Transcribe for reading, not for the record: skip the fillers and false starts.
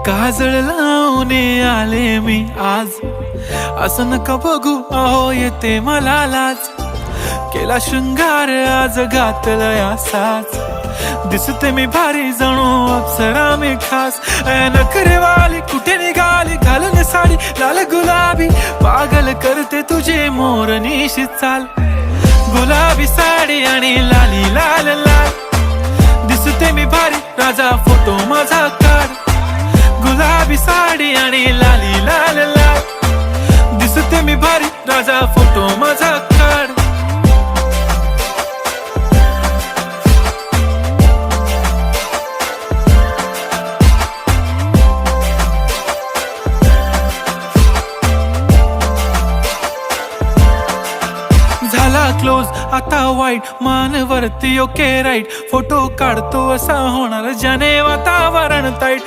काजळ लावून आले मी आज, असं नका बघू अहो येते मला लाज. केला शृंगार आज घातला साज, दिसते मी भारी जणू अप्सरा मी खास. नखरेवाली कुठे निघाली घालून साडी लाल गुलाबी, पागल करते तुझे मोरनीशी चाल. गुलाबी साडी आणि लाली लाल लाल, दिसते मी भारी राजा फोटो माझा काढ. गुलाबी साडी आणि लाली लाल लाल, दिसते मी भारी राजा फोटो माझा काढ. झाला क्लोज आता वाईट, मान वरती ओके राईट. फोटो काढतो असा होणार ज्याने वातावरण ताईट.